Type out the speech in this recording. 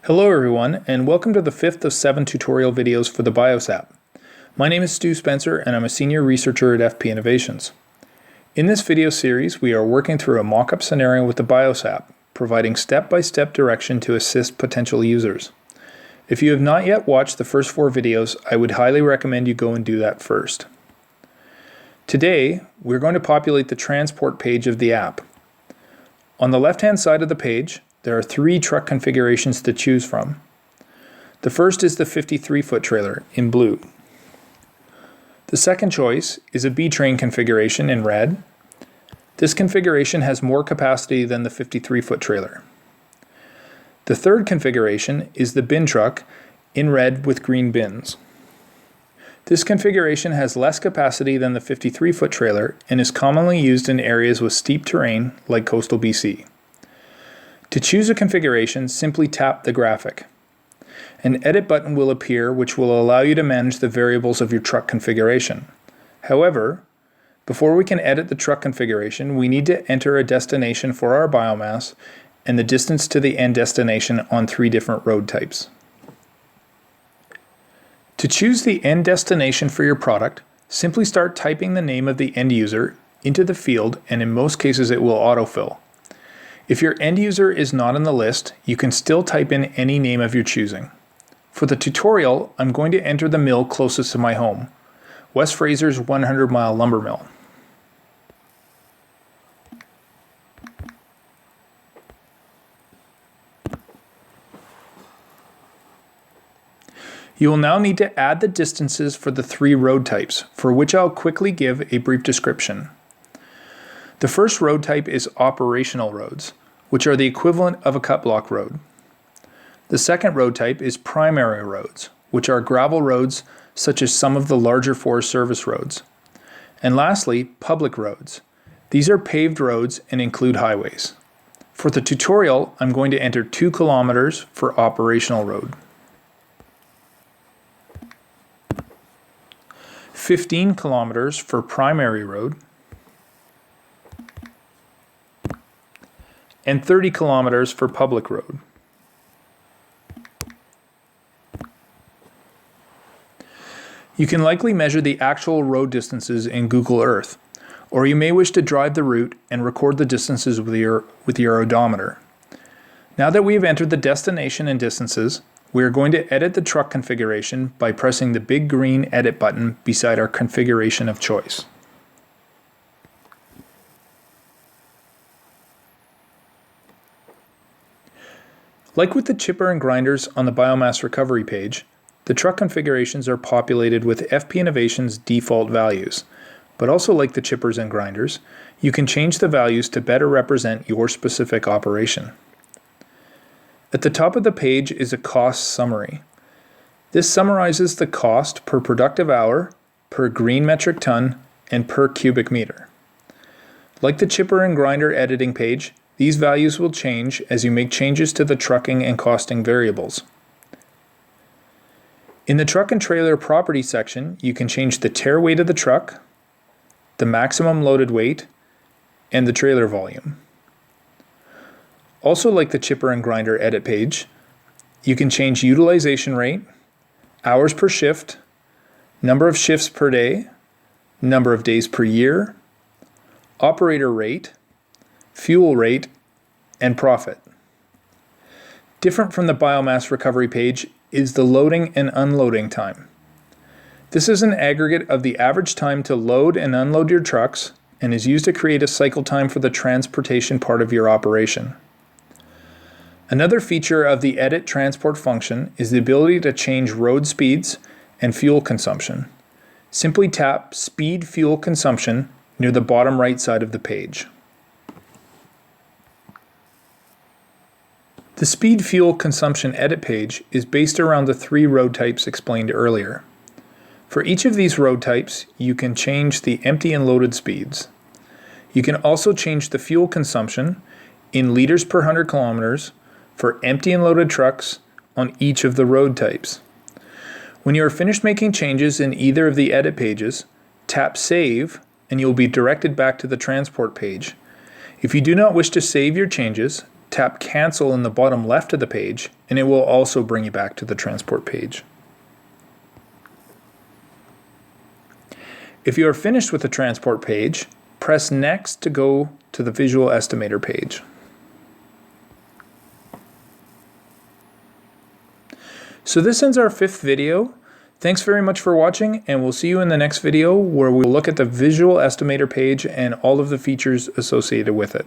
Hello everyone, and welcome to the 5th of 7 tutorial videos for the BiOS app. My name is Stu Spencer and I'm a senior researcher at FP Innovations. In this video series, we are working through a mock-up scenario with the BiOS app, providing step-by-step direction to assist potential users. If you have not yet watched the first 4 videos, I would highly recommend you go and do that first. Today, we're going to populate the transport page of the app. On the left-hand side of the page, there are 3 truck configurations to choose from. The first is the 53-foot trailer in blue. The second choice is a B-train configuration in red. This configuration has more capacity than the 53-foot trailer. The third configuration is the bin truck in red with green bins. This configuration has less capacity than the 53-foot trailer and is commonly used in areas with steep terrain like coastal BC. To choose a configuration, simply tap the graphic. An edit button will appear which will allow you to manage the variables of your truck configuration. However, before we can edit the truck configuration, we need to enter a destination for our biomass and the distance to the end destination on 3 different road types. To choose the end destination for your product, simply start typing the name of the end user into the field, and in most cases it will autofill. If your end user is not in the list, you can still type in any name of your choosing. For the tutorial, I'm going to enter the mill closest to my home, West Fraser's 100-mile lumber mill. You will now need to add the distances for the 3 road types, for which I'll quickly give a brief description. The first road type is operational roads, which are the equivalent of a cutblock road. The second road type is primary roads, which are gravel roads such as some of the larger Forest Service roads. And lastly, public roads. These are paved roads and include highways. For the tutorial, I'm going to enter 2 kilometers for operational road, 15 kilometers for primary road, and 30 kilometers for public road. You can likely measure the actual road distances in Google Earth, or you may wish to drive the route and record the distances with your odometer. Now that we have entered the destination and distances, we are going to edit the truck configuration by pressing the big green edit button beside our configuration of choice. Like with the chipper and grinders on the biomass recovery page, the truck configurations are populated with FP Innovations' default values, but also like the chippers and grinders, you can change the values to better represent your specific operation. At the top of the page is a cost summary. This summarizes the cost per productive hour, per green metric ton, and per cubic meter. Like the chipper and grinder editing page, these values will change as you make changes to the trucking and costing variables. In the truck and trailer property section, you can change the tare weight of the truck, the maximum loaded weight, and the trailer volume. Also like the chipper and grinder edit page, you can change utilization rate, hours per shift, number of shifts per day, number of days per year, operator rate, fuel rate, and profit. Different from the biomass recovery page is the loading and unloading time. This is an aggregate of the average time to load and unload your trucks and is used to create a cycle time for the transportation part of your operation. Another feature of the edit transport function is the ability to change road speeds and fuel consumption. Simply tap Speed Fuel Consumption near the bottom right side of the page. The Speed Fuel Consumption edit page is based around the 3 road types explained earlier. For each of these road types, you can change the empty and loaded speeds. You can also change the fuel consumption in liters per 100 kilometers for empty and loaded trucks on each of the road types. When you are finished making changes in either of the edit pages, tap Save and you will be directed back to the transport page. If you do not wish to save your changes, tap Cancel in the bottom left of the page, and it will also bring you back to the transport page. If you are finished with the transport page, press Next to go to the Visual Estimator page. So this ends our 5th video. Thanks very much for watching, and we'll see you in the next video where we'll look at the Visual Estimator page and all of the features associated with it.